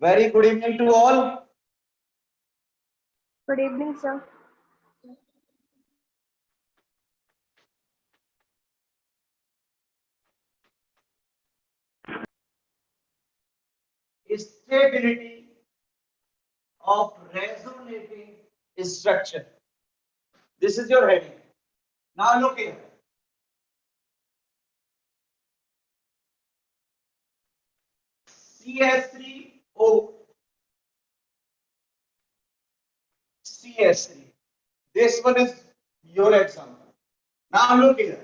Very good evening to all. Good evening, sir. Stability of resonating structure. This is your heading. Now look here. CS3O, CS3. This one is your example. Now look here.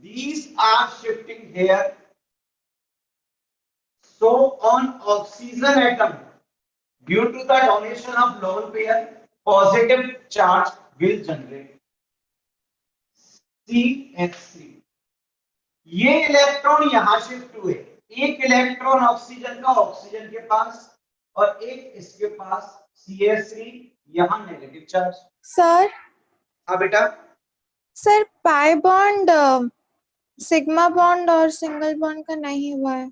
These are shifting here. So on oxygen atom, due to the donation of lone pair, positive charge will generate. CH3. ये electron यहां shift हुए, एक electron oxygen का oxygen के पास और एक इसके पास CH3, यहां नेगेटिव चार्ज। सर हाँ बेटा। Sir pi bond sigma bond और सिंगल बॉन्ड का नहीं हुआ है।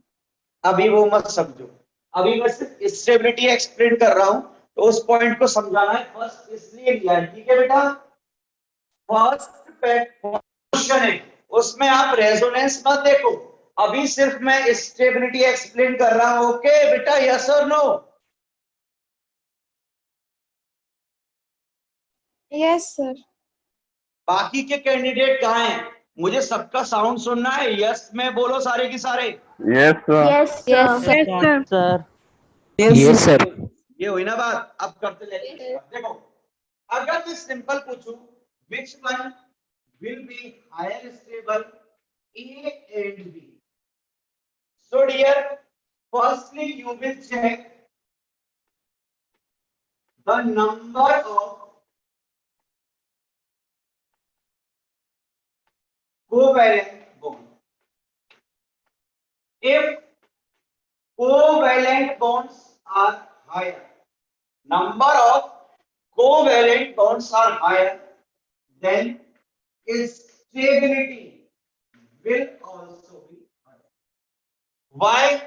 अभी वो मत समझो, अभी मैं सिर्फ स्टेबिलिटी एक्सप्लेन कर रहा हूं, तो उस पॉइंट को समझाना है फर्स्ट, इसलिए लिया है। ठीक है बेटा, फर्स्ट क्वेश्चन है, उसमें आप रेजोनेंस मत देखो, अभी सिर्फ मैं स्टेबिलिटी एक्सप्लेन कर रहा हूं। ओके बेटा, यस और नो? Yes sir. बाकी के कैंडिडेट कहाँ हैं? मुझे सबका साउंड सुनना है। यस में बोलो सारे की सारे। Yes sir. Yes, sir. Yes sir. ये हुई ना बात, अब करते लेते। देखो, अगर मैं सिंपल पूछूं, which one will be higher stable, A and B? So dear, firstly you will check the number of covalent bond. If covalent bonds are higher, number of covalent bonds are higher, then stability will also be higher. Why?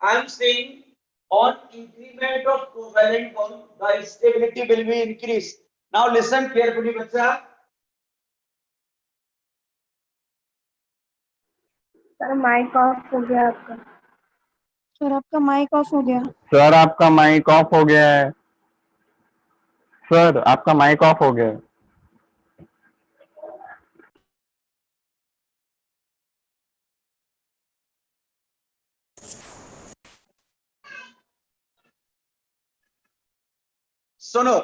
I am saying on increment of covalent bond, the stability will be increased. Now listen carefully, बच्चा। Sir mic off हो गया आपका। Sir आपका mic off हो गया। Sir आपका mic off हो गया है। सर आपका माइक ऑफ हो गया है। सुनो,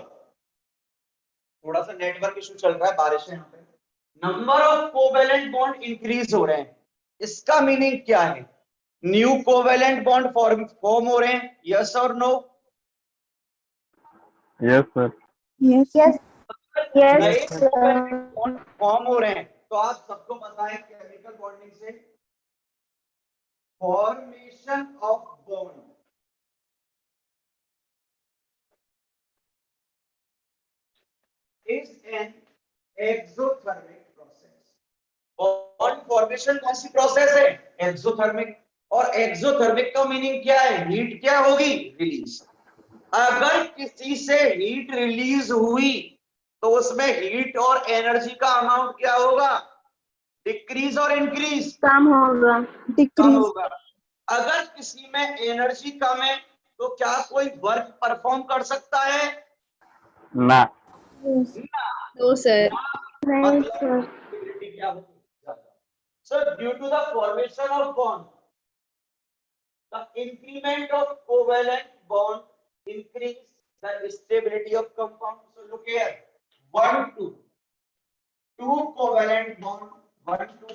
थोड़ा सा नेटवर्क इशू चल रहा है, बारिश है यहाँ पे। Number of covalent bond increase हो रहे हैं, इसका मीनिंग क्या है? न्यू कोवेलेंट बॉन्ड फॉर्म हो रहे हैं, यस और no? Yes sir. Yes Yes, नए yes, sir. Covalent bond form हो रहे हैं, तो आप सबको पता है केमिकल बॉन्डिंग से formation of bond is an exothermic process. Bond formation कौन सी प्रोसेस है? एक्सोथर्मिक। और एक्सोथर्मिक का मीनिंग क्या है? हीट क्या होगी? रिलीज। अगर किसी से हीट रिलीज हुई तो उसमें हीट और एनर्जी का अमाउंट क्या होगा? डिक्रीज और इंक्रीज? कम होगा। कम डिक्रीज। होगा। अगर किसी में एनर्जी कम है तो क्या कोई वर्क परफॉर्म कर सकता है? ना। No sir. नहीं sir. So due to the formation of bond, the increment of covalent bond increase the stability of compound. So look here, 1 2 2 covalent bond, 1 2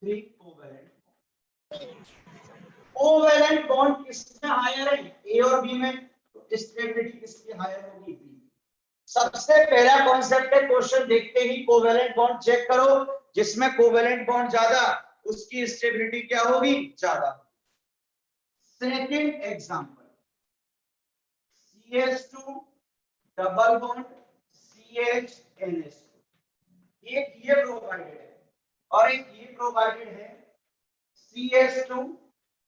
3 covalent covalent bond किसमें हायर है? A और B में। तो stability किसकी higher होगी? B। सबसे पहला concept है, क्वेश्चन देखते ही कोवेलेंट बॉन्ड चेक करो, जिसमें कोवेलेंट बॉन्ड ज्यादा उसकी स्टेबिलिटी क्या होगी? ज्यादा। Second example, CH2 double bond CH NH2, एक ये प्रोवाइडेड है, और एक ये प्रोवाइडेड है CH2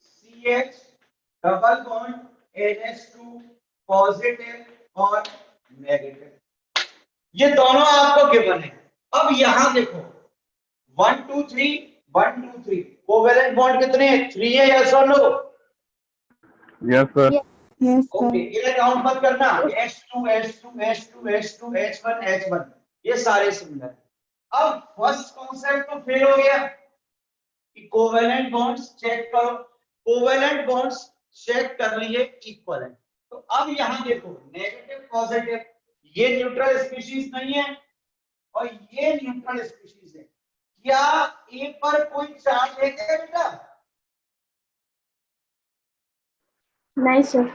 CH double bond NH2 positive और नेगेटिव। ये दोनों आपको गिवन है। अब यहां देखो 1 2 3 1 2 3 कोवेलेंट बॉन्ड कितने हैं? 3 है, यस और no? Yes sir. Yes, okay, sir. ये काउंट मत करना, H2 H2 H2 H2 H1 H1 ये सारे सिमिलर। अब फर्स्ट कॉन्सेप्ट तो फेल हो गया कि कोवेलेंट बॉन्ड्स चेक करो, कोवेलेंट बॉन्ड्स चेक कर लिए इक्वलेंट। तो अब यहां देखो नेगेटिव पॉजिटिव, ये न्यूट्रल स्पीशीज नहीं है और ये न्यूट्रल स्पीशीज है। क्या ए पर कोई चार्ज है क्या बेटा? नहीं सर।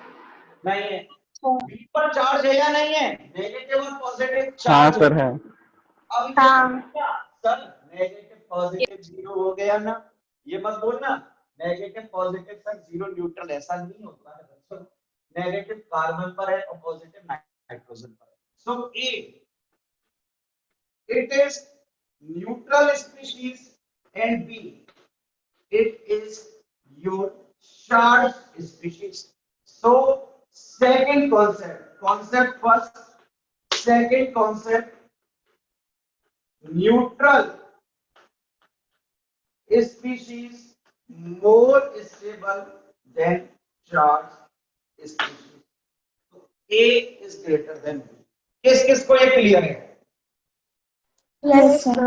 नहीं है। बी पर चार्ज है या नहीं है? नेगेटिव और पॉजिटिव हाँ चार्ज सर है। अब हाँ। सर नेगेटिव पॉजिटिव जीरो हो गया ना, ये मत बोलना negative positive sir zero neutral, ऐसा नहीं होता है बच्चों। नेगेटिव कार्बन पर है और पॉजिटिव नाइट्रोजन पर है। सो ए it is neutral species and B it is your charged species. So second concept first, second concept, neutral species more stable than charged species. So A is greater than B. किस किस को ये clear है? Yes sir. Sir.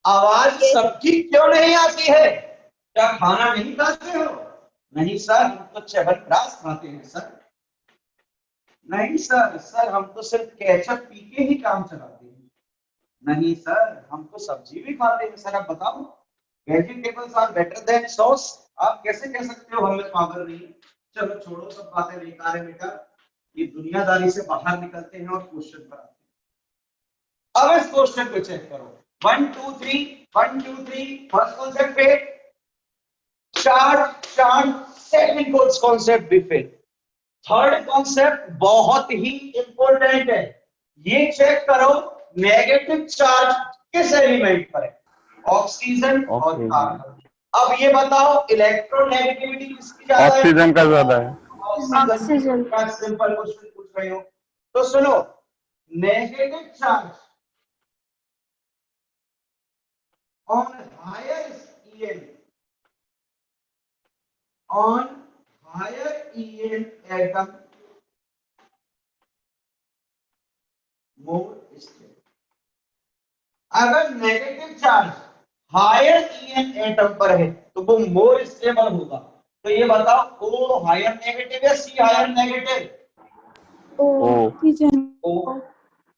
आवाज सबकी क्यों नहीं आती है? क्या खाना नहीं खाते हो? नहीं सर, हम तो च्यवनप्राश खाते हैं सर। नहीं सर, सर हम तो सिर्फ केचप पी के ही काम चलाते हैं। नहीं सर, हम तो सब्जी भी खाते हैं सर। आप बताओ, vegetables are better than sauce. आप कैसे कह सकते हो हमें पागल नहीं? चलो छोड़ो, सब बातें बेकार है बेटा, ये दुनियादारी से बाहर निकलते हैं और क्वेश्चन पर आते हैं। अब इस क्वेश्चन को चेक करो, 1 2 3 1 2 3 फर्स्ट कॉन्सेप्ट पे चार्ट सेकंड कॉन्सेप्ट भी फेल। थर्ड कॉन्सेप्ट बहुत ही इंपॉर्टेंट है, ये चेक करो नेगेटिव चार्ज किस एलिमेंट पर है? ऑक्सीजन और कार्बन। अब ये बताओ इलेक्ट्रोनेगेटिविटी किसकी ज्यादा है? ऑक्सीजन का ज्यादा है। ऑक्सीजन। का सिंपल क्वेश्चन पूछ रही हूं तो सुनो, negative charge on higher EN atom more stable। अगर negative charge higher EN atom पर है तो वो मोर स्टेबल होगा। तो ये बताओ O हायर नेगेटिव या C हायर नेगेटिव? ओ O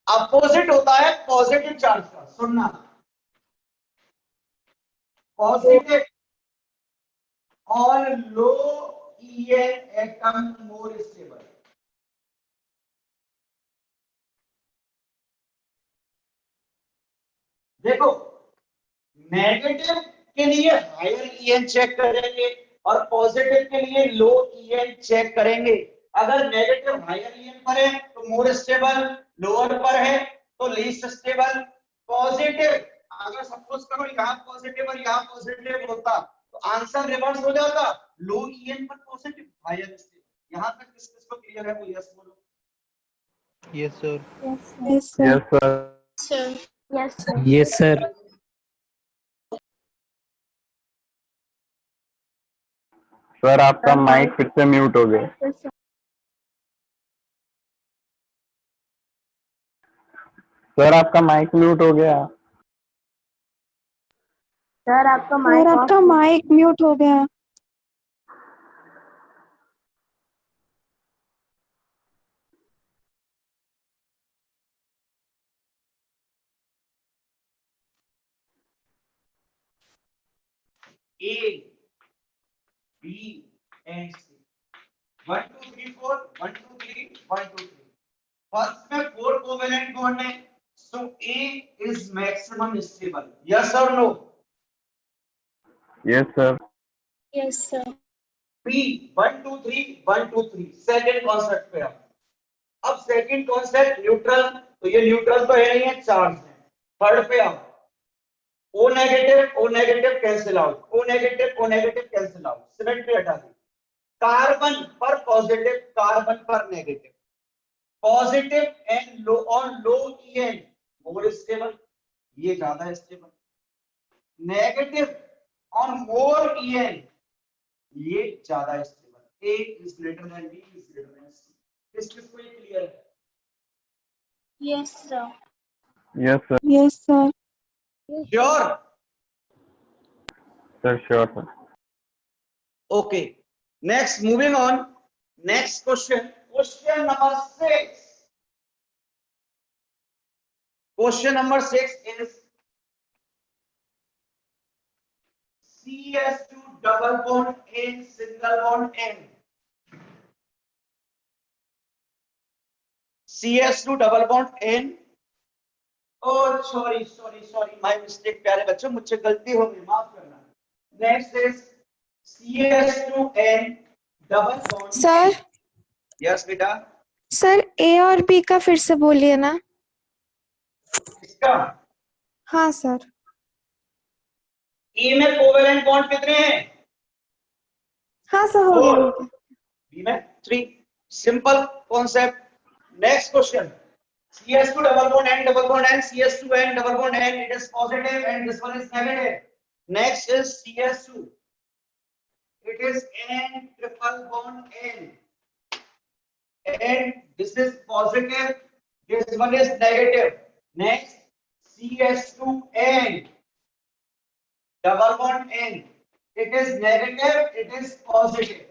अपोजिट होता है पॉजिटिव चार्ज का। सुनना, पॉजिटिव और लो EN एटम मोर स्टेबल। देखो नेगेटिव के लिए हायर EN चेक करेंगे और पॉजिटिव के लिए लो EN चेक करेंगे। अगर नेगेटिव हायर EN पर है तो मोर स्टेबल, लोअर पर है तो लीस्ट स्टेबल। पॉजिटिव अगर सपोज करो यहाँ पॉजिटिव और यहाँ पॉजिटिव होता तो आंसर रिवर्स हो जाता, लो EN पर पॉजिटिव हायर स्टेबल। यहाँ तक किस किस को क्लियर है? वो यस बोलो। Yes, sir. Yes, sir. Yes sir. Yes sir. Yes, sir. Sir आपका माइक फिर से म्यूट हो गया। सर आपका माइक म्यूट हो गया। सर आपका सर आपका माइक म्यूट हो गया। A, B and C 1 2 3 4 1 2 3 1 2 3 first में 4 कोवेलेंट बॉन्ड है, so A is maximum stable. Yes और no? Yes sir. Yes, sir. B 1 2 3 1 2 3 second concept पे अब सेकंड कॉन्सेप्ट न्यूट्रल, तो ये न्यूट्रल तो है नहीं है, चार्ज है। थर्ड पे आओ, O negative cancel out, O negative cancel out, symmetry हटा दी। कार्बन पर पॉजिटिव, कार्बन पर negative, positive and low on low EN more stable, ये ज्यादा stable, negative on more EN ये ज्यादा stable, A is greater than B is greater than C। किसको ये clear है? Yes, sir. Yes sir. Yes, sir. Sure? Sir sure sir. Okay. Next, moving on. Next question. Question number 6. Question number 6 is CS2 double bond N single bond N. CS2 double bond N. Oh, sorry. My mistake, प्यारे बच्चों, मुझसे गलती हो गई, माफ करना. Next is CS2N double bond. Sir, Yes, बेटा. Sir A और B का फिर से बोलिए ना। इसका हाँ सर। E में कोवेलेंट बॉन्ड कितने हैं? हाँ सर, हो गया, हो गया। B में 3. Simple concept. Next question. CS2 double bond N double bond N, CS2N double bond N, it is positive and this one is negative. Next is CS2. It is N triple bond N. And this is positive, this one is negative. Next, CS2N double bond N. It is negative, it is positive.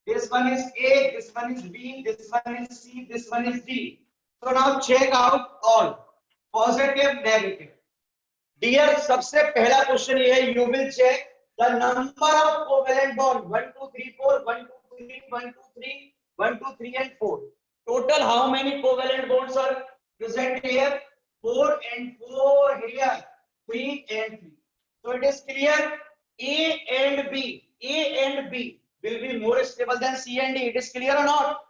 This one is A, this one is B, this one is C, this one is D. So now check out all positive, negative. Dear, सबसे पहला question ये है, you will check the number of covalent bond 1 2 3 4 1 2 3 1 2 3 1 2 3 and 4. Total how many covalent bonds are present here? 4 and 4 here, 3 and 3. So it is clear A and B will be more stable than C and D. It is clear or not?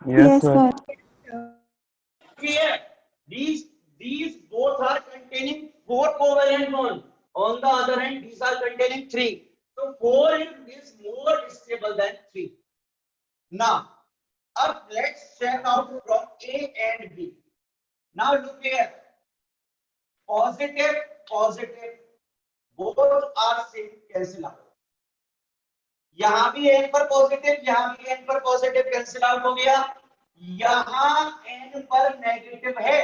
Yes sir. Clear. These both are containing 4 covalent bonds. On the other hand, these are containing 3. So 4 is more stable than 3. Now, up let's check out from A and B. Now look here. Positive, both are same, cancel out. यहाँ भी N पर positive, यहाँ भी N पर positive, cancel out हो गया। यहाँ N पर नेगेटिव है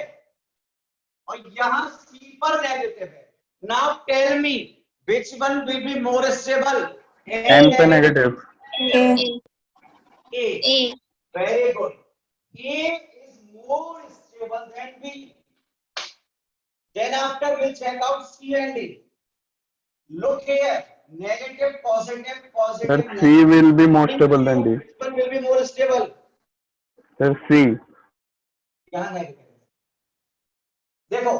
और यहाँ C पर नेगेटिव है। Now tell me which one will be more stable? N पे negative. A. Very good. A is more stable than B. Then after we'll check out C and D. Look here. Negative, positive, sir C will be more stable than D. Which one will be more stable? Sir C। यहाँ negative देखो,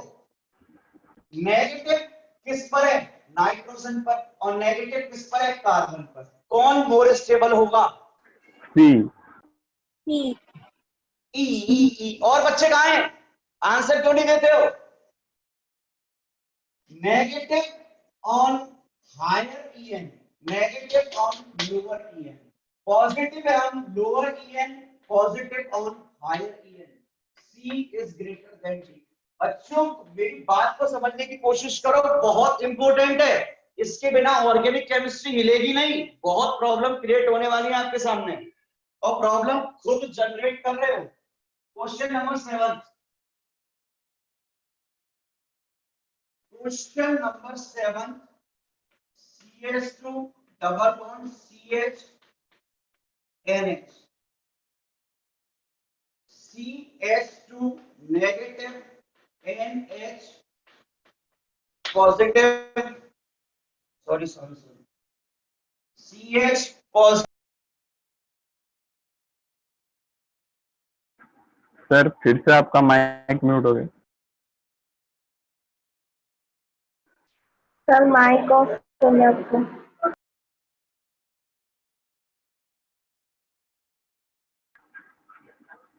negative किस पर है? Nitrogen पर, और negative किस पर है? कार्बन पर। कौन मोर स्टेबल होगा? C। ई। और बच्चे कहाँ हैं? आंसर क्यों नहीं देते हो? Negative on higher EN, negative on lower EN, positive on lower EN, positive on higher EN. C is greater than D. बच्चों मेरी बात को समझने की कोशिश करो, बहुत इंपॉर्टेंट है, इसके बिना ऑर्गेनिक केमिस्ट्री हिलेगी नहीं। बहुत प्रॉब्लम क्रिएट होने वाली है आपके सामने और प्रॉब्लम खुद जनरेट कर रहे हो। Question number 7। Question number 7, CS2 double bond CH NH, CH2 negative NH positive, sorry, CH positive. Sir फिर से आपका माइक म्यूट हो गया। सर माइक ऑफ कर आपको।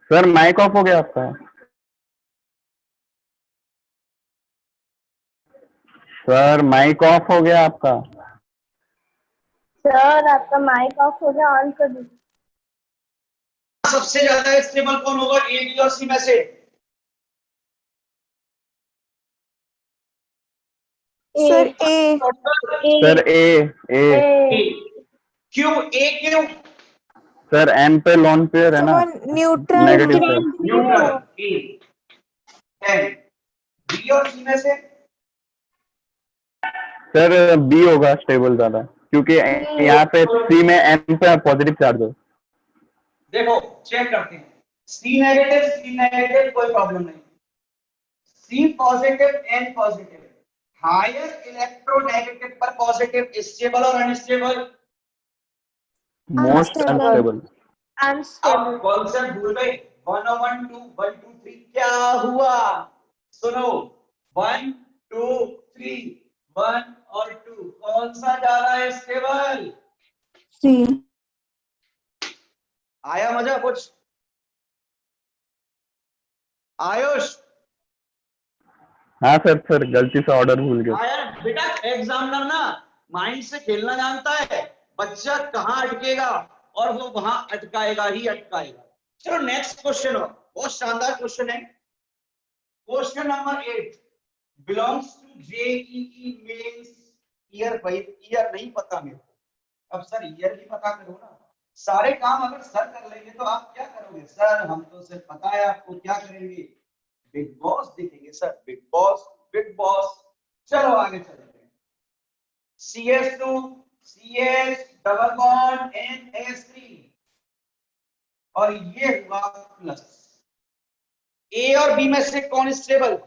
सर माइक ऑफ हो गया आपका। सर माइक ऑफ हो गया आपका। सर आपका माइक ऑफ हो गया, ऑन कर दीजिए। सबसे ज्यादा स्टेबल कौन होगा ए बी और सी में से? सर ए। सर ए। ए। क्यों ए क्यों? सर एम पे लोन पेयर है तो ना, वो न्यूट्रल नेगेटिव सर। न्यूट्रल ए है। बी और सी में से? सर बी होगा स्टेबल ज्यादा, क्योंकि यहाँ पे सी में एम पे पॉजिटिव चार्ज है। देखो चेक करते हैं, सी नेगेटिव कोई प्रॉब्लम नहीं, C positive N positive, higher electronegative पर पॉजिटिव, स्टेबल और अनस्टेबल? Most unstable. अब अनस्टेबल। कॉन्सेप्ट भूल गए? 1 और 1 2 1 2 3 क्या हुआ? सुनो, 1 2 3 1 और 2 कौन सा ज्यादा है स्टेबल? सी। आया मजा कुछ? आयुष हाँ सर, सर गलती से ऑर्डर भूल गए। आया बेटा? एग्जामिनर ना माइंड से खेलना जानता है, बच्चा कहाँ अटकेगा और वो वहां अटकाएगा ही अटकाएगा। चलो नेक्स्ट क्वेश्चन हो, बहुत शानदार क्वेश्चन है। Question number 8 belongs to JEE Mains year. भाई ईयर नहीं पता मेरे को, अब सर ईयर भी पता करो ना। सारे काम अगर सर कर लेंगे तो आप क्या करोगे? सर हम तो सिर्फ पता है आपको, क्या करेंगे? बिग बॉस देखेंगे sir, big boss big boss. चलो आगे चलते हैं। CS2 CH double bond NH3 और ये हुआ प्लस। ए और बी में से कौन stable?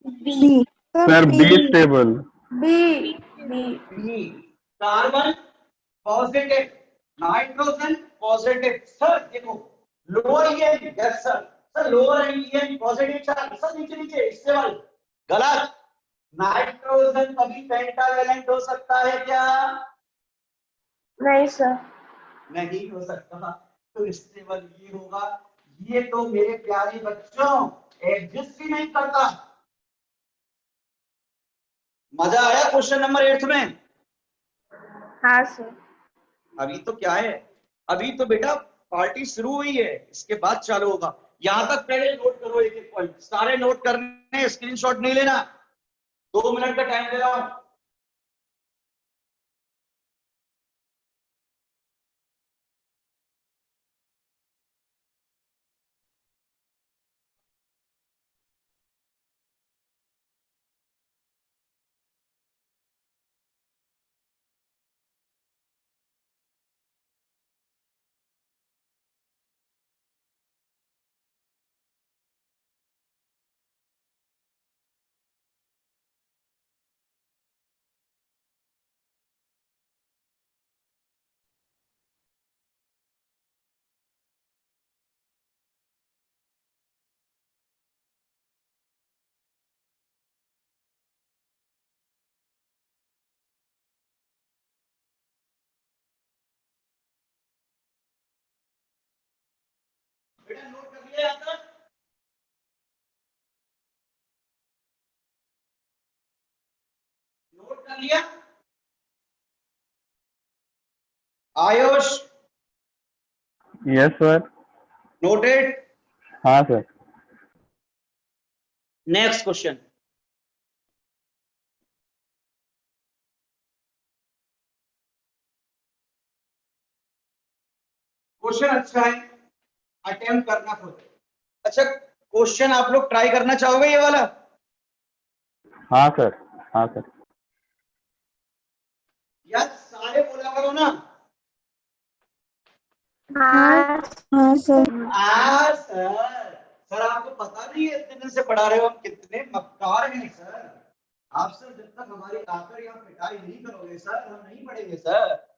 B. Sir B stable. B. B. B. Carbon positive, nitrogen positive. Sir देखो lower EN, yes sir, sir lower EN positive charge, sir नीचे नीचे स्टेबल। गलत, नाइट्रोजन कभी पेंटावैलेंट हो सकता है क्या? नहीं सर। नहीं हो सकता, तो स्टेबल ये होगा। ये तो मेरे प्यारे बच्चों एग्जिस्ट ही नहीं करता। मजा आया क्वेश्चन नंबर 8 में? हाँ सर। अभी तो क्या है, अभी तो बेटा पार्टी शुरू हुई है, इसके बाद चालू होगा। यहां तक पहले नोट करो, एक एक पॉइंट सारे नोट करने, स्क्रीनशॉट नहीं लेना। 2 मिनट का टाइम दे रहा हूं। बेटा नोट कर लिया यहां तक? नोट कर लिया? Ayush yes sir. नोटेड? हाँ सर। Next question. क्वेश्चन अच्छा है, अटेम्प्ट करना खुद। अच्छा क्वेश्चन आप लोग ट्राई करना चाहोगे ये वाला? हाँ सर। हाँ सर। यार सारे बोला करो ना। हाँ। हाँ सर। सर, सर आपको पता नहीं है इतने दिन से पढ़ा रहे हो, हम कितने मक्कार हैं सर। आप सर जब तक हमारी आकर यहाँ पिटाई नहीं करोगे सर, हम नहीं पढ़ेंगे sir.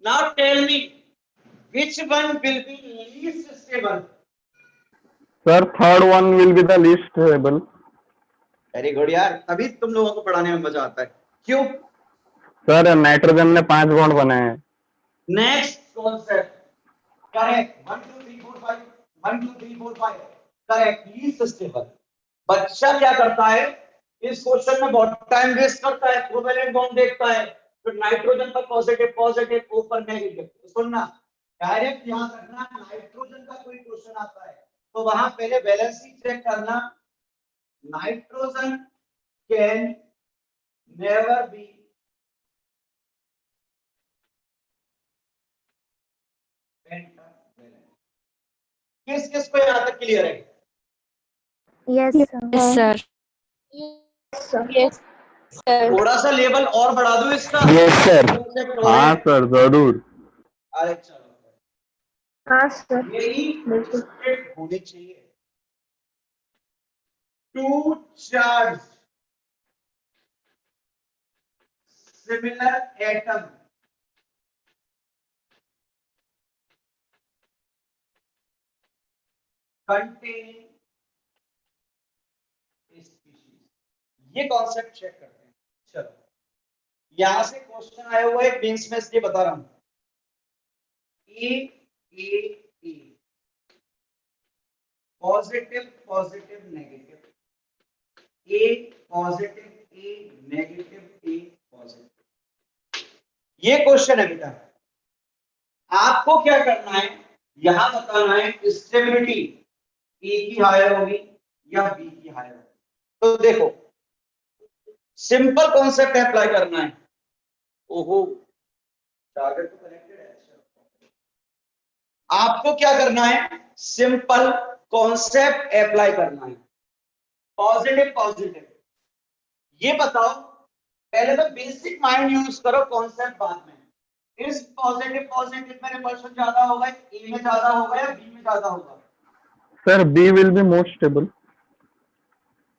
Now tell me, which one will be least stable? Sir, third one will be the least stable. Very good यार, तभी तुम लोगों को पढ़ाने में मजा आता है। क्यों? सर नाइट्रोजन में 5 बॉन्ड बने हैं। Next concept, correct. 1 2 3 4 5, 1 2 3 4 5, correct, least stable. बच्चा क्या करता है, इस क्वेश्चन में बहुत टाइम वेस्ट करता है, कोवेलेंट बॉन्ड देखता है, फिर नाइट्रोजन पर पॉजिटिव पॉजिटिव, ऊपर नेगेटिव। तो सुनना, डायरेक्ट याद रखना, नाइट्रोजन का कोई क्वेश्चन आता है तो वहां पहले वैलेंसी चेक करना। Nitrogen can never be pentavalent. किस किस को यहाँ तक क्लियर है? Yes, sir. Yes, sir. Yes, sir. थोड़ा सा लेवल और बढ़ा दूं इसका? Yes, sir. Concept हो हाँ रहे हैं। सर जरूर। अरे चलो, हाँ सर, यही बिल्कुल। स्टेट होनी चाहिए। Two charge similar atom containing species, ये कॉन्सेप्ट चेक करते हैं। चलो, यहां से क्वेश्चन आया हुआ है मेंस में, इसलिए बता रहा हूं। ए पॉजिटिव पॉजिटिव नेगेटिव, ए पॉजिटिव ए नेगेटिव ए पॉजिटिव, ये क्वेश्चन है बेटा। आपको क्या करना है, यहां बताना है स्टेबिलिटी ए की हायर होगी या बी की हायर होगी। तो देखो, सिंपल कॉन्सेप्ट अप्लाई करना है। ओहो, टारगेट तो कनेक्टेड है। आपको क्या करना है, सिंपल कॉन्सेप्ट अप्लाई करना है। पॉजिटिव पॉजिटिव, ये बताओ, पहले तो बेसिक माइंड यूज करो, कॉन्सेप्ट बाद में। इस पॉजिटिव पॉजिटिव में रिपल्शन ज्यादा होगा, ए में ज्यादा होगा या बी में ज्यादा होगा? Sir B will be more stable.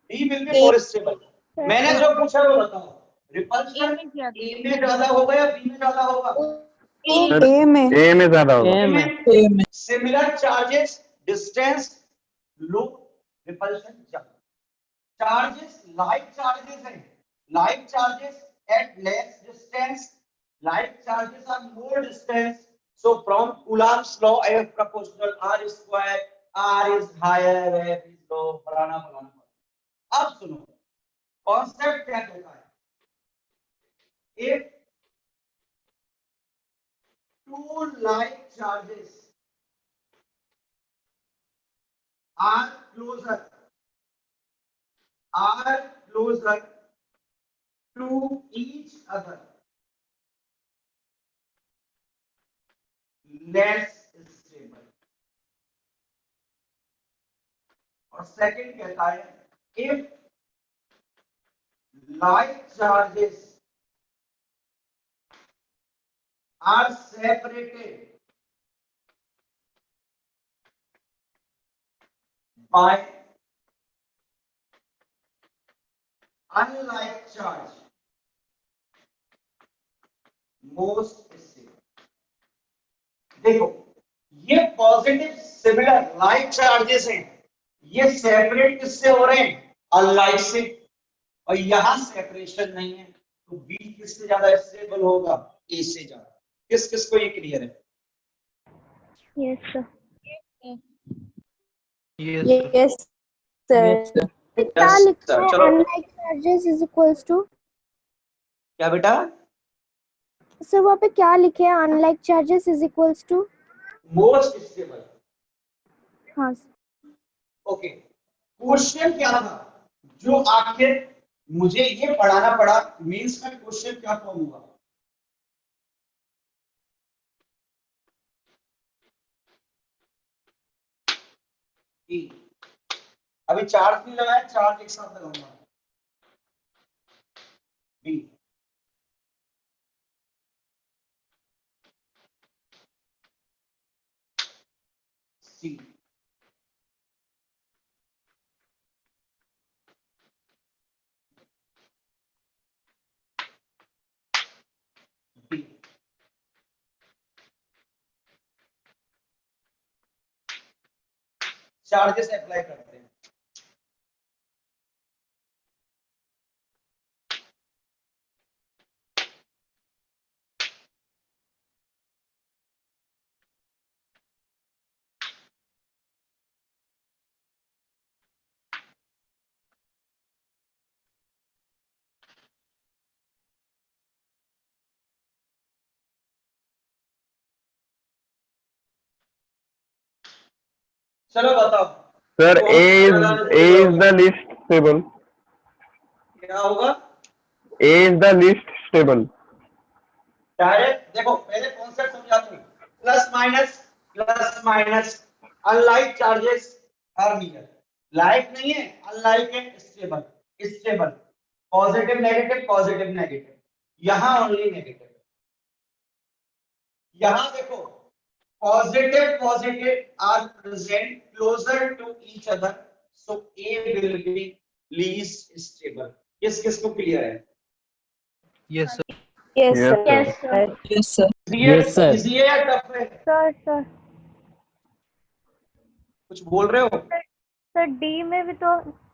B will be more stable. मैंने जो पूछा वो बताओ, रिपल्शन ए में ज्यादा होगा या बी में ज्यादा होगा? ए में ज्यादा होगा। Similar charges distance low, repulsion ज्यादा। चार्जेस लाइक चार्जेस हैं, like charges at less distance, like charges are more distance, so from Coulomb's law F proportional r square, r is higher, F is low, फलाना फलाना। अब सुनो, concept क्या कहता है, if two like charges are closer to each other, less stable। और second कहता है, if like charges are separated by unlike charge, most stable। देखो, ये पॉजिटिव सिमिलर लाइक चार्जेस हैं, ये सेपरेट किससे हो रहे हैं? अनलाइक से। और यहां सेपरेशन नहीं है, तो बी किससे ज्यादा स्टेबल होगा? ए से ज्यादा। किस किस को ये क्लियर है? Yes, sir. Yes, sir. Yes, sir. क्या Yes, लिखा sir. है? चलो, Unlike charges is equals to, क्या बेटा? सर वहाँ पे क्या लिखे हैं? Unlike charges is equals to, most stable. हाँ sir. ओके, क्वेश्चन क्या था जो आखिर मुझे ये पढ़ाना पड़ा? मींस में क्वेश्चन क्या फॉर्म हुआ? ई। अभी चार्ज नहीं लगाया, चार्ज एक साथ लगाऊंगा। बी, सी, डी। चार्जेस अप्लाई करते हैं। चलो बताओ सर कौन ए सा इज ज्यादा ए stable इज होगा? The least stable. क्या होगा? A is the least stable. Direct देखो, पहले कॉन्सेप्ट समझाता हूं। Plus minus unlike charges are near. Like नहीं है, अनलाइक है, स्टेबल। स्टेबल पॉजिटिव नेगेटिव, यहां ओनली नेगेटिव। यहां देखो, positive are present closer to each other, so A will be least stable. किस किस को क्लियर है? Yes, sir. Yes, Yes, sir. sir. Yes, sir. Yes, sir. Easy है या tough है? सर कुछ बोल रहे हो? सर डी में भी तो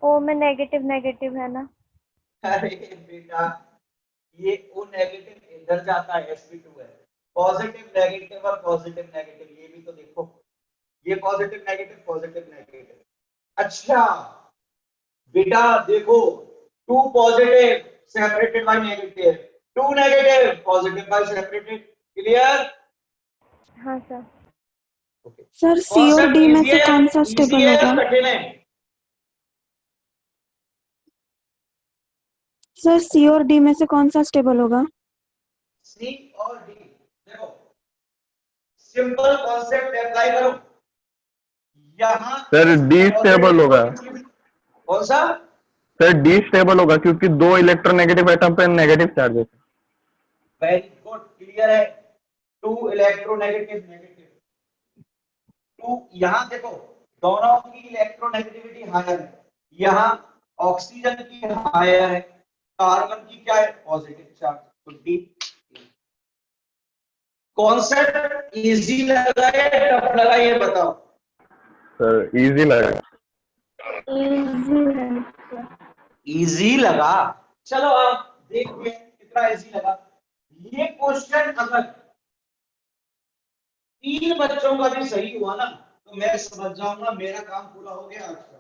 ओ में नेगेटिव है ना? अरे बेटा, ये ओ नेगेटिव इधर जाता है, sp2 है। पॉजिटिव नेगेटिव और पॉजिटिव नेगेटिव, ये भी तो देखो, ये पॉजिटिव नेगेटिव। अच्छा बेटा देखो, 2 positive separated by negative, 2 negative positive by separated. Clear? हाँ सर। ओके। सर सी और डी में से कौन सा स्टेबल होगा? कठिन है? सर सी और डी में से कौन सा स्टेबल होगा? सी और डी। देखो, सिंपल कॉन्सेप्ट अप्लाई करो। यहां सर डी स्टेबल होगा। कौन सा? सर डी स्टेबल होगा क्योंकि 2 इलेक्ट्रोनेगेटिव एटम पे negative charges. Very good, clear है। 2 इलेक्ट्रोनेगेटिव नेगेटिव, 2। यहां देखो, दोनों की इलेक्ट्रोनेगेटिविटी हायर है। यहां ऑक्सीजन की हायर है, कार्बन की क्या है? Positive charge. तो डी। कॉन्सेप्ट इजी लगा है टफ लगा, ये बताओ। सर इजी लगा। इजी लगा। चलो आप देखते हैं कितना इजी लगा। ये क्वेश्चन अगर 3 बच्चों का भी सही हुआ ना, तो मैं समझ जाऊंगा मेरा काम पूरा हो गया आज का।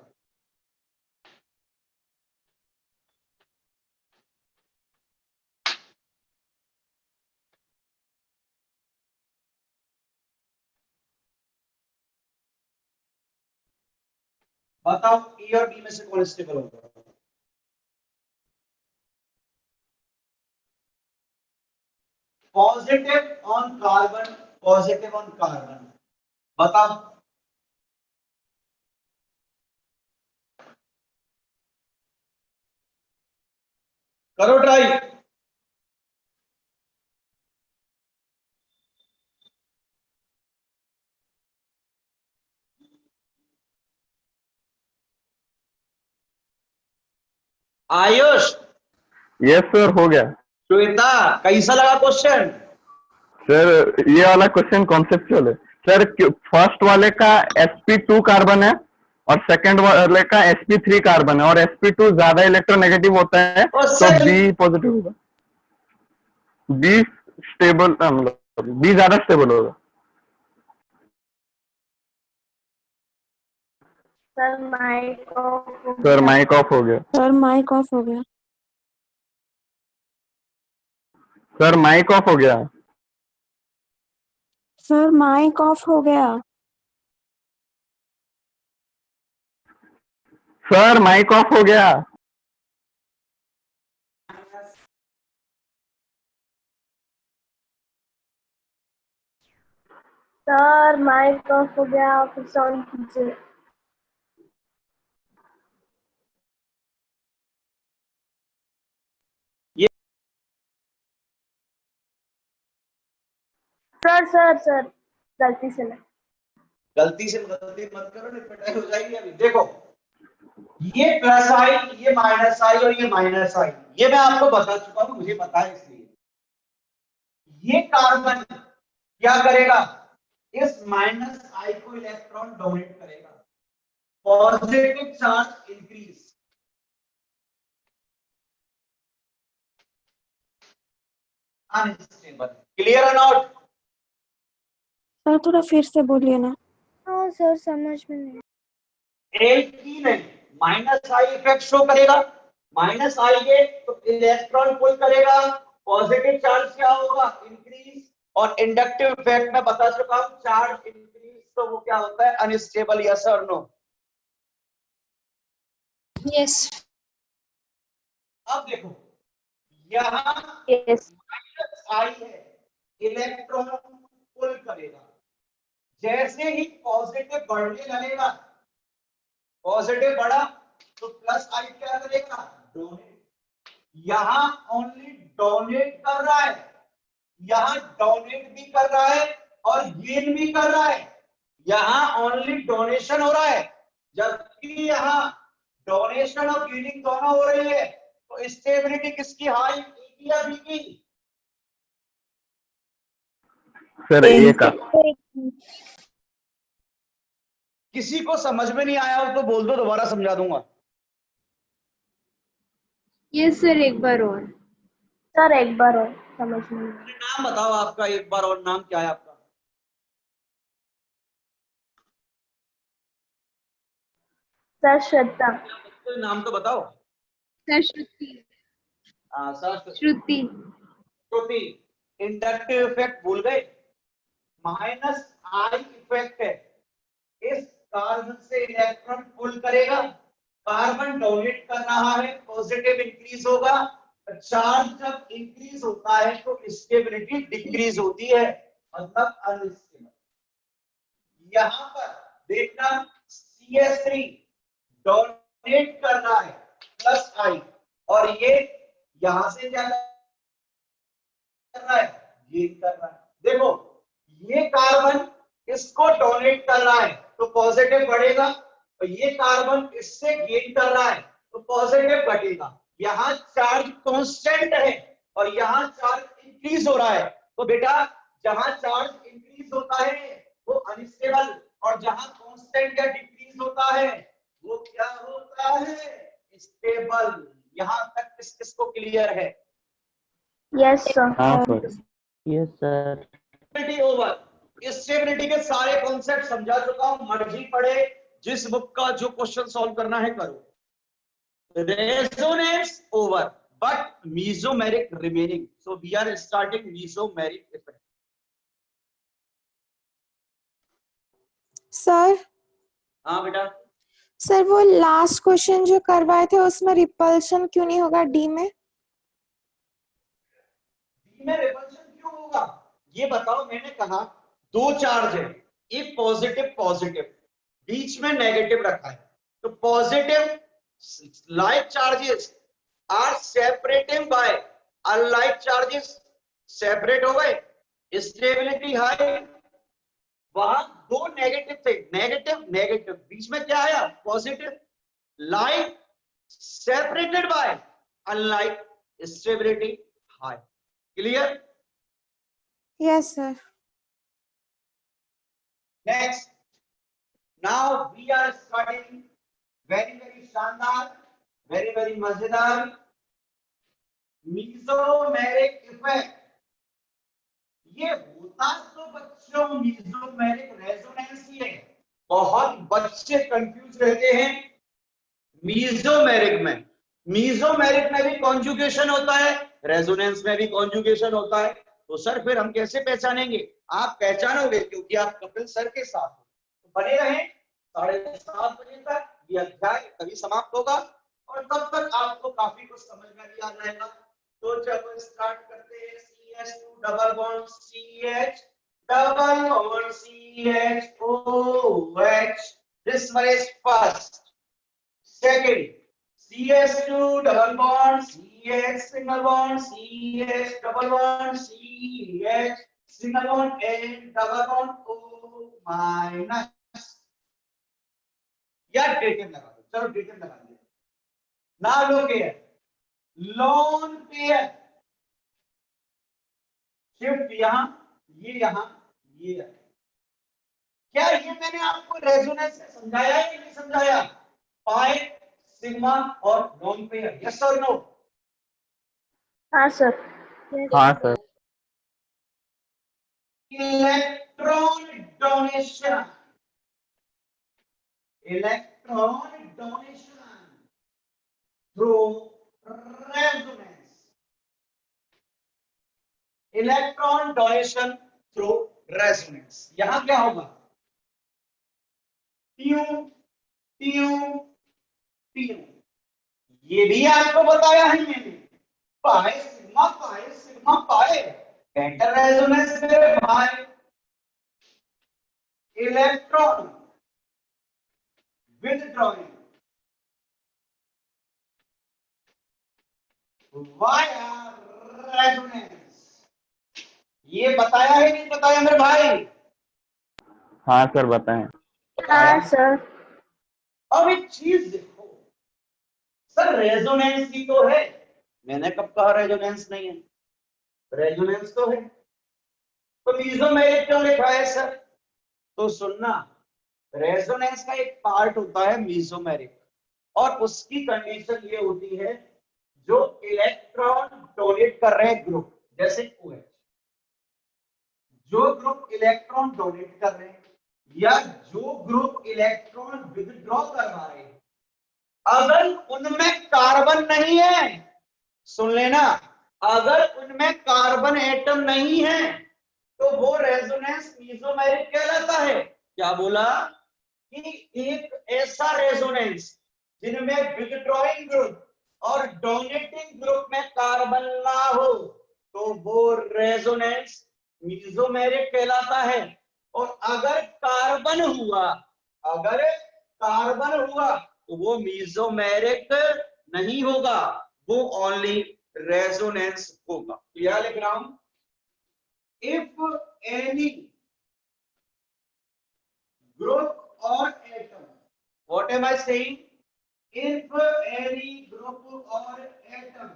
बताओ ए और बी में से कौन स्टेबल होगा? पॉजिटिव ऑन कार्बन, बताओ। करो ट्राई। आयुष, यस सर हो गया। श्वेता, कैसा लगा क्वेश्चन? सर ये वाला क्वेश्चन कॉन्सेप्चुअल है। सर फर्स्ट वाले का sp2 कार्बन है और सेकंड वाले का sp3 कार्बन है और sp2 ज्यादा इलेक्ट्रोनेगेटिव होता है तो बी पॉजिटिव होगा। बी स्टेबल, मतलब बी ज्यादा स्टेबल होगा। सर माइक ऑफ हो सर गया। माइक ऑफ हो गया। सर माइक ऑफ हो गया। सर माइक ऑफ हो गया। सर माइक ऑफ हो गया। सर माइक ऑफ हो गया। सर माइक ऑफ हो गया, फिर साउंड कीजिए। सर गलती से नहीं। गलती मत करो, नहीं पिटाई हो जाएगी अभी। देखो, ये प्लस आई, ये माइनस आई और ये माइनस आई, ये मैं आपको बता चुका हूं, मुझे पता है। इसलिए ये कार्बन क्या करेगा? इस माइनस आई को इलेक्ट्रॉन डोनेट करेगा। positive charge increase. Unstable. Clear or not? Sir थोड़ा फिर से बोलिए ना. हाँ सर समझ में नहीं. एल की नहीं, माइनस आई इफेक्ट शो करेगा. माइनस आई है तो इलेक्ट्रॉन पुल करेगा, पॉजिटिव चार्ज क्या होगा, इंक्रीज. और इंडक्टिव इफेक्ट में बता चुका हूं, चार्ज इंक्रीज तो वो क्या होता है, अनस्टेबल. यस और नो? Yes. अब देखो यहाँ Yes. माइनस आई है, इलेक्ट्रॉन पुल करेगा. जैसे ही पॉजिटिव बढ़ने लगेगा, पॉजिटिव बढ़ा तो प्लस आई क्या करेगा, डोनेट. यहां ओनली डोनेट कर रहा है, यहां डोनेट भी कर रहा है और गेन भी कर रहा है. यहां ओनली डोनेशन हो रहा है, जबकि यहां डोनेशन और गेनिंग दोनों हो रही है. तो स्टेबिलिटी किसकी हाई, ए की या बी की? सर ए का. किसी को समझ में नहीं आया हो तो बोल दो, दोबारा समझा दूंगा. Yes sir, एक बार और. सर एक बार और समझ में. नाम बताओ आपका एक बार और, नाम क्या है आपका? सर श्रद्धा. नाम तो बताओ. सर श्रुति. हाँ सर, श्रुति. श्रुति. इंडक्टिव इफेक्ट भूल गए, माइनस आई इफेक्ट है. इस कार्बन से इलेक्ट्रॉन पुल करेगा, कार्बन डोनेट कर रहा है, पॉजिटिव इंक्रीज होगा. चार्ज जब इंक्रीज होता है तो स्टेबिलिटी डिक्रीज होती है, मतलब अनस्टेबल. यहां पर देखना, CS3 डोनेट कर रहा है प्लस आई, और ये यहां से क्या कर रहा है, गेन कर रहा है. देखो ये कार्बन इसको डोनेट कर रहा है तो पॉजिटिव बढ़ेगा, और ये कार्बन इससे गेन कर रहा है तो पॉजिटिव बढ़ेगा. यहां चार्ज कांस्टेंट है और यहां चार्ज इंक्रीज हो रहा है. तो बेटा जहां चार्ज इंक्रीज होता है वो अनस्टेबल, और जहां कांस्टेंट या डिक्रीज होता है वो क्या होता है, स्टेबल. यहां तक किसको क्लियर है? Yes sir. हाँ sir. Yes, sir. Stability over. Stability के सारे कॉन्सेप्ट समझा चुका हूं, मर्जी पड़े जिस बुक का जो क्वेश्चन सॉल्व करना है करो. Resonance over, but mesomeric remaining. So we are starting mesomeric effect. Sir. हाँ बेटा. सर वो लास्ट क्वेश्चन जो करवाए थे उसमें रिपल्शन क्यों नहीं होगा डी में? डी में रिपल्शन क्यों होगा ये बताओ. मैंने कहा दो चार्ज है, एक पॉजिटिव पॉजिटिव, बीच में नेगेटिव रखा है. तो positive like charges are separating by unlike charges. Separate हो गए, स्टेबिलिटी हाई. वहां दो नेगेटिव थे, नेगेटिव नेगेटिव, बीच में क्या आया, positive. Like separated by unlike, stability high. Clear? Yes sir. Next, now we are studying very शानदार, very मजेदार मीसोमेरिक इफेक्ट. ये होता तो बच्चों मीसोमेरिक रेजोनेंस ही है. बहुत बच्चे कंफ्यूज रहते हैं मीसोमेरिक में. मीसोमेरिक में भी कॉन्जुगेशन होता है, रेजोनेंस में भी कॉन्जुगेशन होता है. तो सर फिर हम कैसे पहचानेंगे? आप पहचानोगे क्योंकि आप कपिल सर के साथ हो. तो बने रहें 7:30 बजे तक. ये अध्याय तभी समाप्त होगा और तब तक आपको काफी कुछ समझ में भी आ जाएगा. तो जब स्टार्ट करते हैं, CH2 double bond CH double bond CHOH. This one is first. Second, CH2 double bond CH single bond CH double bond CH single bond and double bond O minus. या डेटिव लगा दो, चलो dative लगा दिया. Now look here, lone pair shift यहां, ये यहां, ये यहां. क्या ये मैंने आपको रेजोनेंस से समझाया है कि नहीं समझाया? पाई, सिग्मा और लॉन्ग पेयर, यस और नो? हाँ सर। हाँ sir. Electron donation, electron donation through resonance, electron donation through resonance. यहां क्या होगा? ट्यू ट्यू ट्यू, ये भी आपको बताया है मैंने, पाए सिग्मा पाए सिग्मा पाए, एंटर रेजोनेंस मेरे भाई। इलेक्ट्रॉन withdrawing via resonance, ये बताया है नहीं बताया मेरे भाई? हाँ सर बताएं। हाँ सर। अब एक चीज देखो सर, रेजोनेंस ही तो है, मैंने कब कहा रेजोनेंस नहीं है? रेजोनेंस तो है, तो मीजोमेरिक क्यों लिखा है सर? तो सुनना, रेजोनेंस का एक पार्ट होता है मीजोमेरिक, और उसकी कंडीशन ये होती है जो इलेक्ट्रॉन डोनेट कर रहे हैं ग्रुप, जैसे OH, जो ग्रुप इलेक्ट्रॉन डोनेट कर रहे हैं या जो ग्रुप इलेक्ट्रॉन विथड्रॉ करवा रहे हैं, अगर उनमें कार्बन नहीं है, सुन लेना, अगर उनमें कार्बन एटम नहीं है तो वो रेजोनेंस मीजोमेरिक कहलाता है। क्या बोला? कि एक ऐसा रेजोनेंस जिनमें विथड्रॉइंग ग्रुप और डोनेटिंग ग्रुप में कार्बन ना हो तो वो रेजोनेंस मीजोमेरिक कहलाता है। और अगर कार्बन हुआ, अगर कार्बन हुआ तो वो मीजोमेरिक नहीं होगा, वो ओनली रेजोनेंस होगा। क्या लिख रहा हूं? If any group or atom, what am I saying? If any group or atom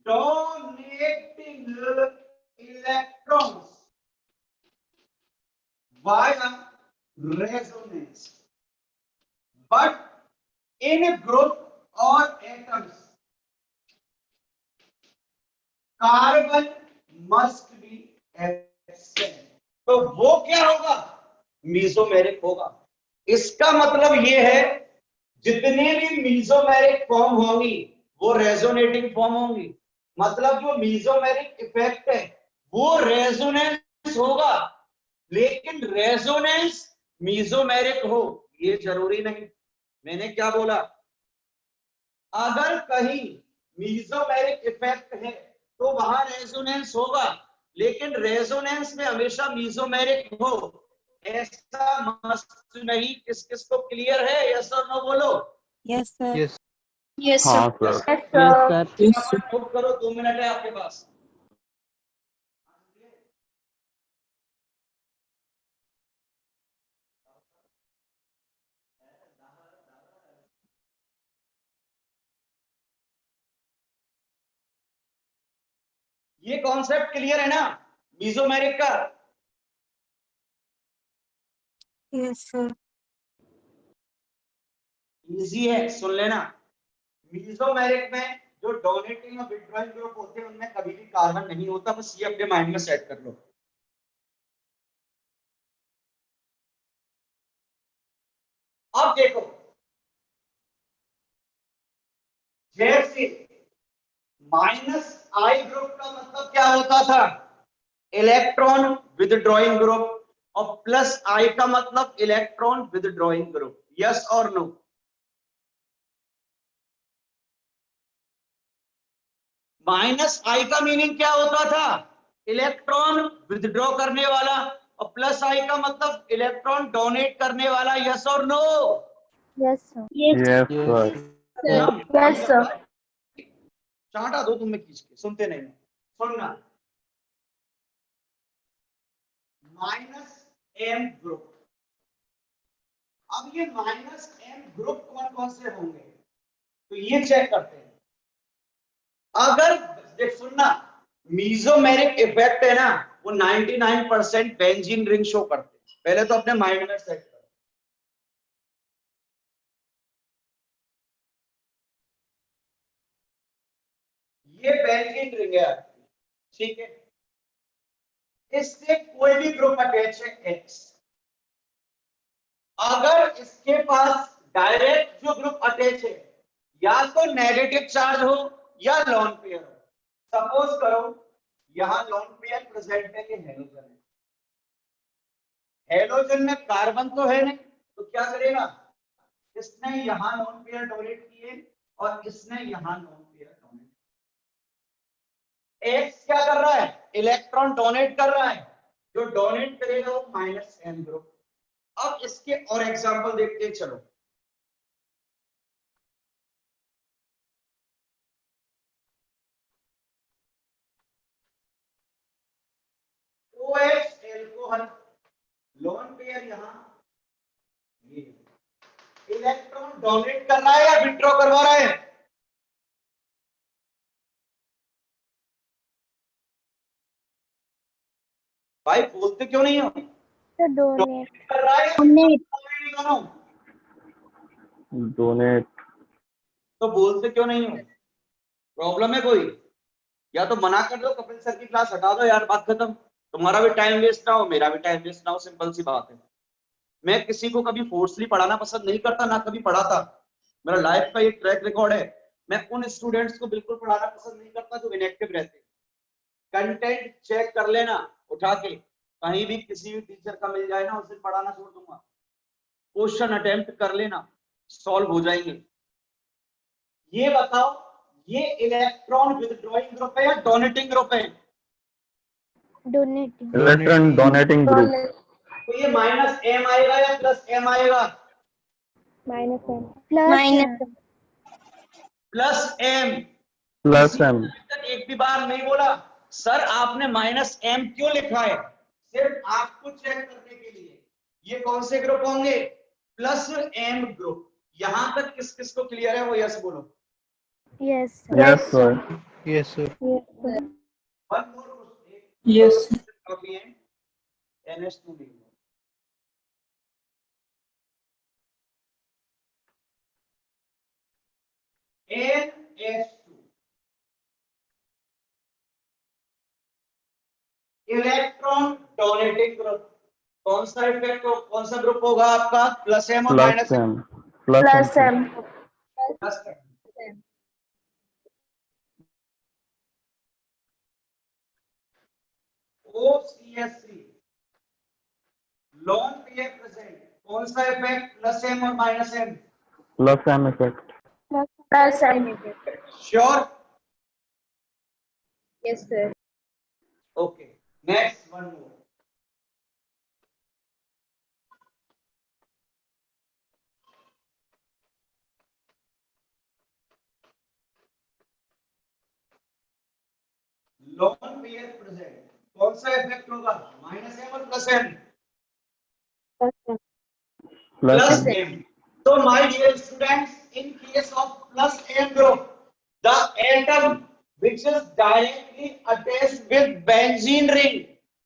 donating electrons via resonance, but in a group or atoms carbon must be absent, तो वो क्या होगा? मीजोमेरिक होगा। इसका मतलब ये है जितने भी मीजोमेरिक फॉर्म होंगी वो रेजोनेटिंग फॉर्म होंगी, मतलब जो मीजोमेरिक इफेक्ट है वो रेजोनेंस होगा, लेकिन रेजोनेंस मीजोमेरिक हो ये जरूरी नहीं। मैंने क्या बोला? अगर कहीं मीजोमेरिक इफेक्ट है तो वहां रेजोनेंस होगा, लेकिन रेजोनेंस में हमेशा मीजोमेरिक हो ऐसा मस्त नहीं। किस किस को क्लियर है? यस और नो बोलो। Yes sir. Yes. Yes, sir. हाँ सर। Yes, sir. नोट करो, 2 मिनट है आपके पास। ये कॉन्सेप्ट क्लियर है ना मीजोमेरिक का? Yes sir. इजी है, सुन लेना। मीजोमेरिक में जो डोनेटिंग और विथड्रॉइंग ग्रुप होते हैं उनमें कभी भी कार्बन नहीं होता, बस ये अपने माइंड में सेट कर लो। अब देखो, जैसे -I ग्रुप का मतलब क्या होता था? इलेक्ट्रॉन विथड्रॉइंग ग्रुप, और +I का मतलब इलेक्ट्रॉन विथड्रॉइंग ग्रुप। यस और नो? -I का मीनिंग क्या होता था? इलेक्ट्रॉन विथड्रॉ करने वाला, और +I का मतलब इलेक्ट्रॉन डोनेट करने वाला। यस और no? Yes, sir. Yes sir. Yes, sir. चाटा दो तुम्हें खींच के, सुनते नहीं। सुनना, -M ग्रुप। अब ये -M ग्रुप कौन कौन से होंगे तो ये चेक करते हैं। अगर देख सुनना, मीजोमेरिक इफेक्ट है ना वो 99% बेंजीन रिंग शो करते हैं, पहले तो अपने माइंड में सेट करो। ये बेंजीन रिंग है, ठीक है, इससे कोई भी ग्रुप अटैच है X, अगर इसके पास डायरेक्ट जो ग्रुप अटैच है या तो नेगेटिव चार्ज हो या लॉन पेयर हो। सपोज करो यहां लॉन पेयर प्रेजेंट है, ये हेलोजन है, हेलोजन में कार्बन तो है नहीं, तो क्या करेगा, इसने यहां लॉन पेयर डोनेट किए और इसने यहां लॉन पेयर डोनेट। एक्स क्या कर रहा है, इलेक्ट्रॉन डोनेट कर रहा है, जो डोनेट करेगा वो -m ग्रुप। अब इसके और एग्जांपल देखते हैं, चलो OH एल्कोहल, लोन पेयर यहां, ये इलेक्ट्रॉन डोनेट कर रहा है या विड्रॉ करवा रहा है, भाई बोलते क्यों नहीं हो, तो डोनेट कर रहा है दोनों, डोनेट। तो बोलते क्यों नहीं हो, प्रॉब्लम है कोई, या तो मना कर दो, कपिल सर की क्लास हटा दो यार, बात खत्म, तुम्हारा भी टाइम वेस्ट ना हो, मेरा भी टाइम वेस्ट ना हो, सिंपल सी बात है। मैं किसी को कभी फोर्सली पढ़ाना पसंद नहीं करता, ना कभी पढ़ाता, मेरा लाइफ का एक ट्रैक रिकॉर्ड है। मैं उन स्टूडेंट्स को बिल्कुल पढ़ाना पसंद नहीं करता जो इनएक्टिव रहते हैं। कंटेंट चेक कर लेना उठा के, कहीं भी किसी भी टीचर का मिल जाए ना, उसे पढ़ाना छोड़ दूंगा, क्वेश्चन अटेम्प्ट कर लेना, सॉल्व हो जाएंगे। ये बताओ, ये इलेक्ट्रॉन विथड्रॉइंग ग्रुप है या डोनेटिंग ग्रुप है, डोनेटिंग इलेक्ट्रॉन डोनेटिंग ग्रुप। तो ये -m आएगा या +m आएगा, -m +m। +m। एक भी बार नहीं बोला सर आपने -m क्यों लिखा है, सिर्फ आपको चेक करने के लिए। ये कौन से ग्रुप होंगे, +m ग्रुप। यहां तक किस किस को क्लियर है वो यस बोलो। Yes yes sir. Yes, sir. One more Yes. Copy है NH2 लिखो। NH2 electron donating group. कौन सा इफेक्ट हो, कौन सा ग्रुप होगा आपका, +m और -m, +m। OCH3 lone pair present, कौन सा इफेक्ट, +m और -m, +m effect. Sure, Yes, sir. Okay. Next one more, lone pair present, कौन सा इफेक्ट होगा, -m और +m, +m। So my dear students, in case of +m group, the atom which is directly attached with benzene ring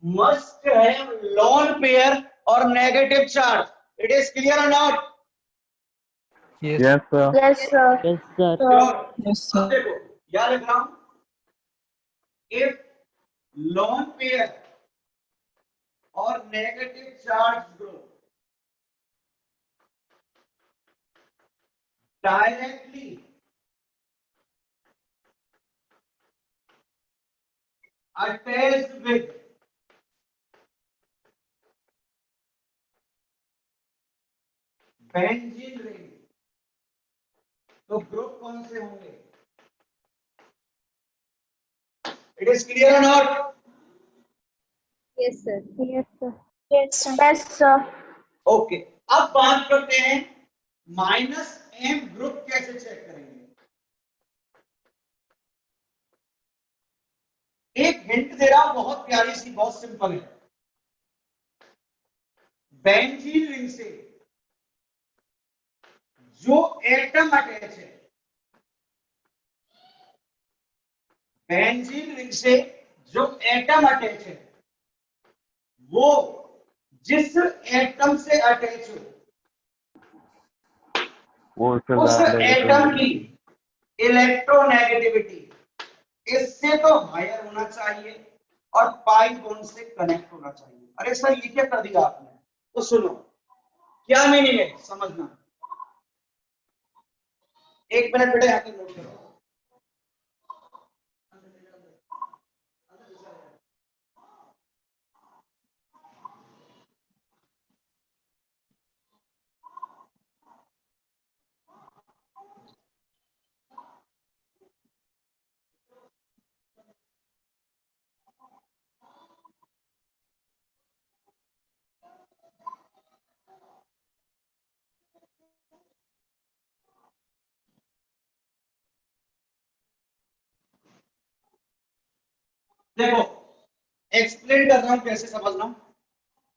must have lone pair or negative charge. It is clear or not? Yes. Yes sir. Yes, sir. Sure. Yes, अब देखो क्या लिख रहा हूं, if lone pair or negative charge group directly attached with benzene ring, तो group कौन से होंगे, इट इज क्लियर और not? Yes, sir. Yes, sir. Okay, अब बात करते हैं -m ग्रुप कैसे चेक करेंगे। एक हिंट दे रहा हूं, बहुत प्यारी सी, बहुत सिंपल है। बेंजीन रिंग से जो एटम अटैच है, बेंजीन रिंग से जो एटम अटैच है, वो जिस एटम से अटैच हो वो उससे उस ज्यादा एटम की इलेक्ट्रोनेगेटिविटी इससे तो हायर होना चाहिए और पाई बॉन्ड से कनेक्ट होना चाहिए। अरे सर ये क्या कर दिया आपने? तो सुनो क्या मीनिंग है समझना। एक मिनट बेटा यहाँ पे नोट करो। देखो एक्सप्लेन कर रहा हूं कैसे समझना।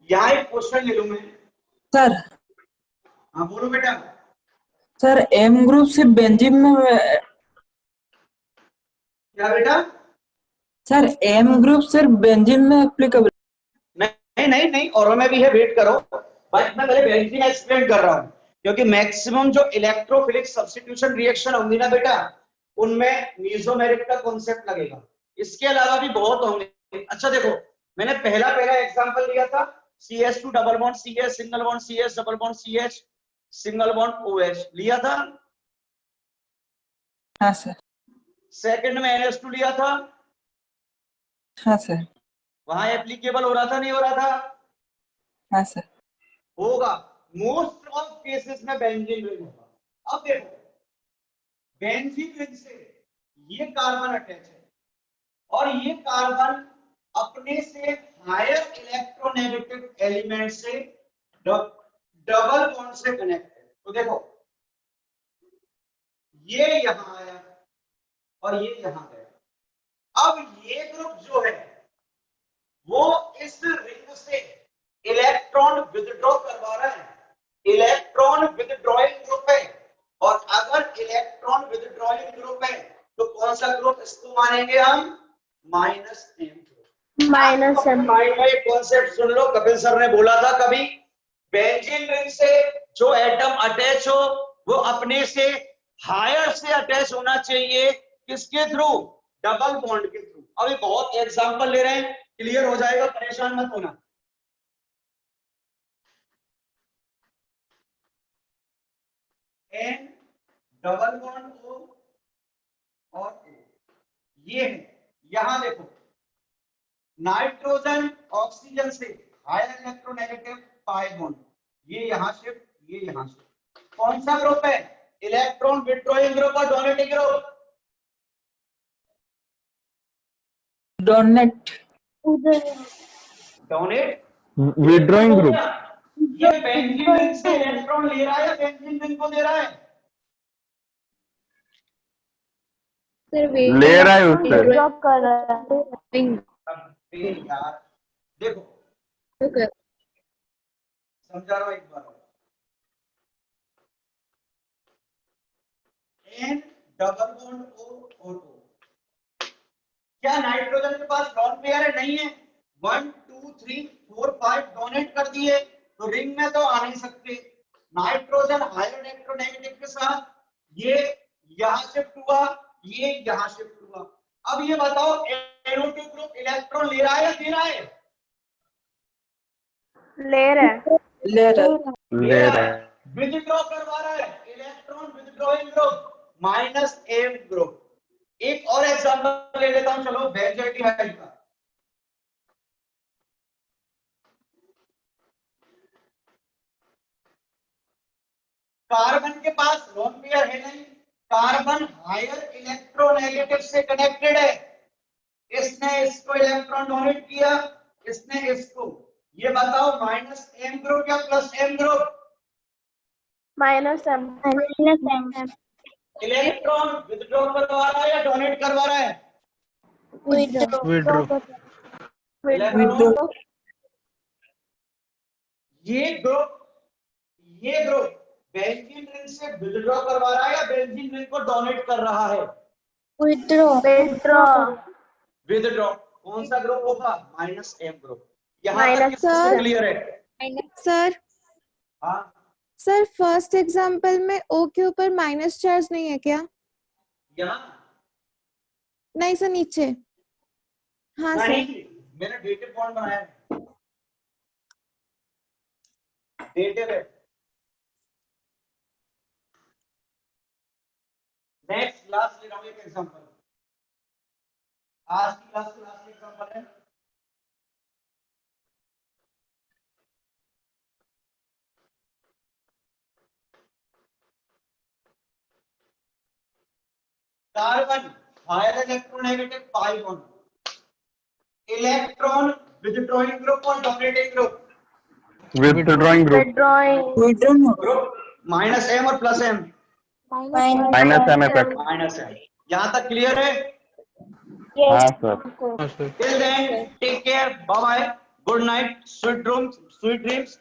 यहाँ एक क्वेश्चन ले लूं मैं। सर हाँ बोलो बेटा। सर एम ग्रुप से बेंजीन में क्या बेटा? Sir M group sir benzene में एप्लीकेबल। नहीं नहीं नहीं और में भी है, वेट करो। बट मैं पहले बेंजीन एक्सप्लेन कर रहा हूं क्योंकि मैक्सिमम जो इलेक्ट्रोफिलिक सब्स्टिट्यूशन रिएक्शन होंगी ना बेटा उनमें मीसोमेरिक का कॉन्सेप्ट लगेगा। इसके अलावा भी बहुत होंगे। अच्छा देखो मैंने पहला एग्जांपल लिया था CH2 double bond CH single bond CH double bond CH single bond OH लिया था। हाँ सर। सेकंड में NH2 लिया था। हाँ सर। वहां एप्लीकेबल हो रहा था नहीं हो रहा था? हाँ सर। होगा। मोस्ट ऑफ केसेस में बेंजीन रिंग होगा। अब देखो बेंजीन रिंग से ये कार्बन अटैच है और ये कार्बन अपने से हायर इलेक्ट्रोनेगेटिव एलिमेंट से डबल बॉन्ड से कनेक्ट है। तो देखो ये यहां आया और ये यहां गया। अब ये ग्रुप जो है वो इस रिंग से इलेक्ट्रॉन विथड्रॉ करवा रहा है। इलेक्ट्रॉन विथड्रॉइंग ग्रुप है और अगर इलेक्ट्रॉन विथड्रॉइंग ग्रुप है तो कौन सा ग्रुप इसको मानेंगे हम? -M group. -M। माइंड में कॉन्सेप्ट सुन लो, कपिल सर ने बोला था कभी बेंजीन रिंग से जो एटम अटैच हो वो अपने से हायर से अटैच होना चाहिए। किसके थ्रू? डबल बॉन्ड के थ्रू। अभी बहुत एग्जांपल ले रहे हैं, क्लियर हो जाएगा, परेशान मत होना। N डबल बॉन्ड O और O ये है। यहां देखो नाइट्रोजन ऑक्सीजन से हायर इलेक्ट्रोनेगेटिव पाई बॉन्ड, ये यहां शिफ्ट, ये यहां शिफ्ट। कौन सा ग्रुप है? इलेक्ट्रॉन विथड्रॉइंग ग्रुप और donating group? Donate. Donate withdrawing group. ये बेंजीन रिंग से इलेक्ट्रॉन ले रहा है या बेंजीन रिंग को दे रहा है? ले रहा है उससे। ड्रॉप कर रहा है। यार देखो समझा रहा हूं एक बार। N डबल बॉन्ड O और O। क्या नाइट्रोजन के पास लॉन पेयर है? नहीं है। 1 2 3 4 5 डोनेट कर दिए तो रिंग में तो आ नहीं सकते। नाइट्रोजन हायर इलेक्ट्रोनेगेटिव के साथ ये यहां शिफ्ट हुआ, ये यहां शिफ्ट हुआ। अब ये बताओ NO2 ग्रुप इलेक्ट्रॉन ले रहा है या दे रहा है? ले रहा है। ले रहा। ले रहा है। विथड्रॉ करवा रहा है। Electron withdrawing group -M group. एक और एग्जांपल ले लेता हूं, चलो बेंजोएटिहाइड का। कार्बन के पास लोन पेयर है नहीं, कार्बन हायर इलेक्ट्रोनेगेटिव से कनेक्टेड है। इसने इसको इलेक्ट्रॉन डोनेट किया, इसने इसको। ये बताओ -M ग्रुप या +M group? -M। Electron withdraw करवा रहा है या डोनेट करवा रहा है? विड्रॉ। इलेक्ट्रॉन ये ग्रुप बेंजीन रिंग से विथड्रॉ करवा रहा है या बेंजीन रिंग को डोनेट कर रहा है? विथड्रॉ। कौन सा ग्रुप होगा? -M group. यहां तक सर। क्लियर है? सर हाँ सर फर्स्ट एग्जाम्पल में ओ के ऊपर माइनस चार्ज नहीं है क्या? यहाँ नहीं सर, नीचे। हाँ सर। नहीं, मैंने डेटिव बॉन्ड बनाया है, डेटिव है। नेक्स्ट लास्ट ले रहा हूँ एक एग्जांपल, आज की क्लास का लास्ट एग्जांपल है। Carbon higher electronegative pi bond, electron withdrawing group और dominating group, withdrawing group Withdrawing. Group minus m और plus m, minus m effect. Minus m। यहाँ तक क्लियर है? हाँ सर। हाँ sir. Till then, take care, bye bye, good night, sweet dreams,